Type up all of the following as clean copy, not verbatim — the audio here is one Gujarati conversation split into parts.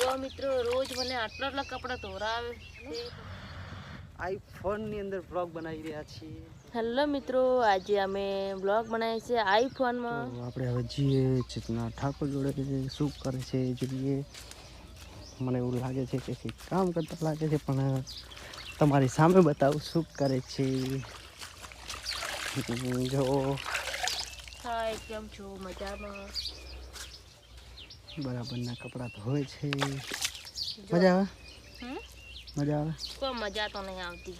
જો મિત્રો રોજ મને આટલા કપડાં ધોરાવે છે. આઈફોન ની અંદર બ્લોગ બનાવી રહ્યા છીએ. હેલો મિત્રો, આજે અમે બ્લોગ બનાવીએ છીએ આઈફોનમાં. તો આપણે હવે જઈએ ચેતના ઠાકોર જોડે શું કરે છે જોઈએ. મને એવું લાગે છે કે કંઈક કામ કરતા લાગે છે, પણ તમારી સામે બતાવું શું કરે છે. જો હાય, કેમ છો? મજામાં? બરાબરના કપડાં ધોવે છે. મજા આવે? મજા આવે? કોઈ મજા તો નહીં આવતી.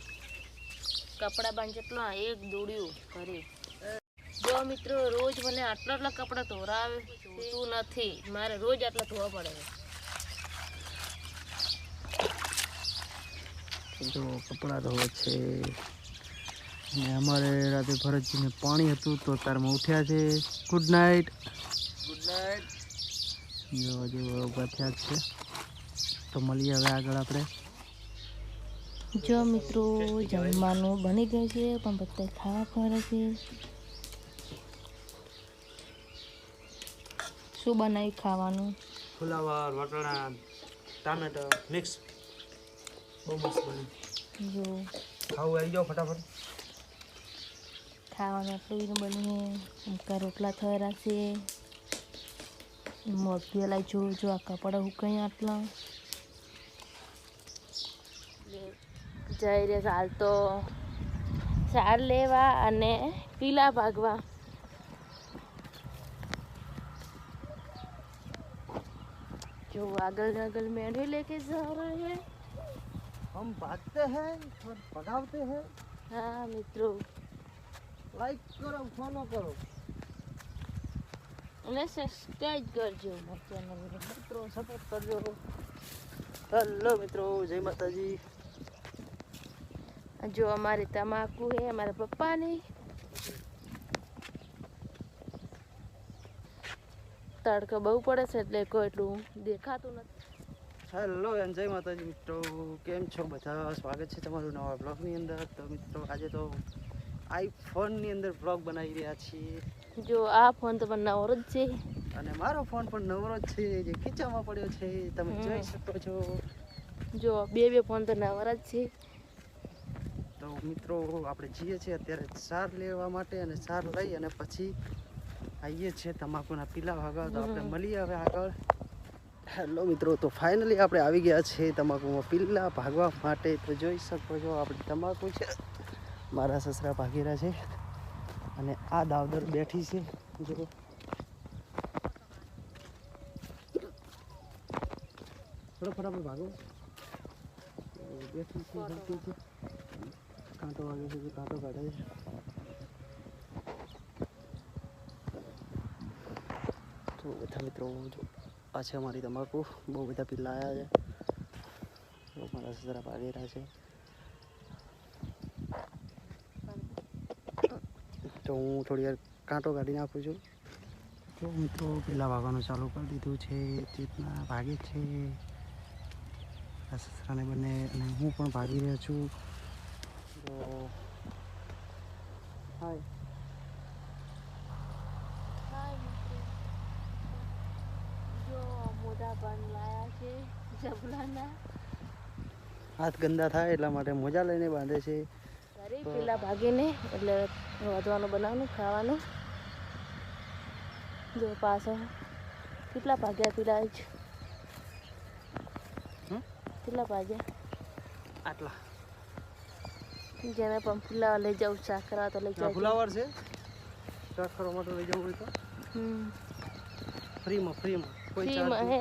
કપડાં બાંધ જેટલા એક દોડ્યું ઘરે. જો મિત્રો રોજ મને આટલા કપડાં ધોરાવે તું નથી, મારે રોજ આટલા ધોવા પડે. જો કપડાં ધોવે છે. અને અમારે રાતે ભરતજીને પાણી હતું તો તારમાં ઉઠ્યા છે. Good night. Good night. જો હજુ ઊભા થયા જ છે. તો મળીએ હવે આગળ આપણે. જો મિત્રો જમવાનું બની ગયું છે, પણ બધા ખાવા ફરે છે. શું બનાવ્યું ખાવાનું? ફુલાવર, વટાણા, ટામેટા મિક્સ. બહુ મસ્ત બન્યું. જો ખાવું આવી જાઓ ફટાફટ. ખાવાનું આટલું બન્યું છે. રોટલા થયેલા છે. મોતી લાઈ જો આ કપડા હુકાઈ આટલા જઈ રહ્યા. હાલ તો સાર લેવા અને પીલા ભાગવા. जो अगल अगल मेढे लेके जा रहे हैं. हम भागते हैं और भगाते हैं. हाँ मित्रों, लाइक करो, फॉलो करो અને સબસ્ક્રાઇબ કરજો મારા ચેનલને. મિત્રો સપોર્ટ કરજો. હેલો મિત્રો, જય માતાજી. જો અમારી તમાકુ હે અમારા પપ્પાની. તડકો બહુ પડે છે એટલે કોઈ એટલું દેખાતું નથી. હેલો એન્ડ જય માતાજી મિત્રો, કેમ છો બધા? સ્વાગત છે તમારું નવા બ્લોગની અંદર. તો મિત્રો આજે તો આઈફોનની અંદર બ્લોગ બનાવી રહ્યા છીએ. જો આ ફોન તો પણ નવરો જ છે અને મારો ફોન પણ નવરો જ છે, જે ખીચામાં પડ્યો છે તમે જોઈ શકો છો. જો બે ફોન તો નવરા જ છે. તો મિત્રો આપણે જઈએ છીએ અત્યારે સાર લેવા માટે, અને સાર લઈ અને પછી આવીએ છીએ તમાકુના પીલા ભાગવા. તો આપણે મળીએ હવે આગળ. હેલો મિત્રો, તો ફાઇનલી આપણે આવી ગયા છે તમાકુમાં પીલા ભાગવા માટે. તો જોઈ શકો છો આપણી તમાકુ છે, મારા સસરા ભાગેરા છે, અને આ દાવદર બેઠી છે. જો થોડો ફટાફટ ભાગો. બેઠી છે, કાંટો વાગે છે, કાંટો કાઢે છે. તો બધા મિત્રો જો આ છે અમારી તમાકુ. બહુ બધા પીલા આવ્યા છે. મારા સસરા ભાગેરા છે. તો હું થોડી વાર કાંટો કાઢી નાખું છું. તો મિત્રો પીલા ભાગવાનું ચાલુ કરી દીધું છે. ચેતના ભાગે છે, આ સસરાને બંને, અને હું પણ ભાગી રહ્યો છું. તો હાય. જો મોટા પણ લાયા છે જબલાના. હાથ ગંદા થાય એટલા માટે મોજા લઈને બાંધે છે. ઘરે પેલા ભાગીને એટલે વધવાનું બનાવવાનું ખાવાનું. જો પાછળ કેટલા ભાગ્યા પેલા જ કેટલા ભાગ્યા આટલા જેને પણ ફુલાવા લઈ જાઉં, શાક કરવા તો લઈ જાઉં. ફુલાવર છે, શાક કરવા માટે લઈ જવું હોય તો ફ્રીમાં કોઈ ચાર્જ ફ્રીમાં હે.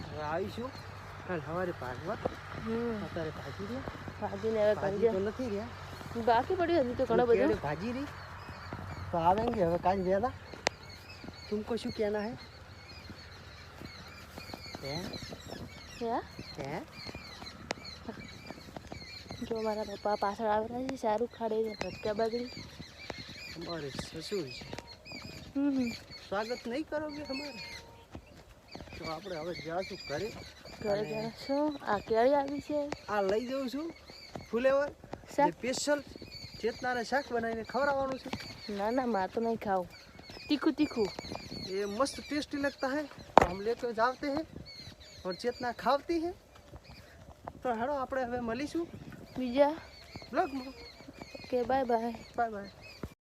હવે આવીશું કાલ સવારે ભાગવા. અત્યારે ભાજી રહ્યા, ભાગીને હવે ભાજી તો નથી રહ્યા, બાકી પડ્યું હજી તો ઘણો બધું भाजी रही तो आवेंगे हमें काल ज्यादा. तुमको शू कहना है? જો મારા પપ્પા પાછળ આવેલા છે, સારું ખાડે ભટકા બાજરી. हमारे ससुर છે. સ્વાગત નહીં કરોગે हमारे? તો આપણે હવે જાશું ઘરે. ઘરે જશું. આ કેળી આવી છે, આ લઈ જઉં છું ફુલેવર સ્પેશિયલ. ચેતનાને શાક બનાવીને ખવડાવવાનું છે. ના ના મારે તો નહીં ખાવું. તીખું તીખું ये मस्त टेस्टी लगता है तो हम लेकर जाते हैं और चेतना खावती है। तो हेडो આપણે હવે મળીશું બીજા બ્લોગમાં। Okay bye bye bye bye.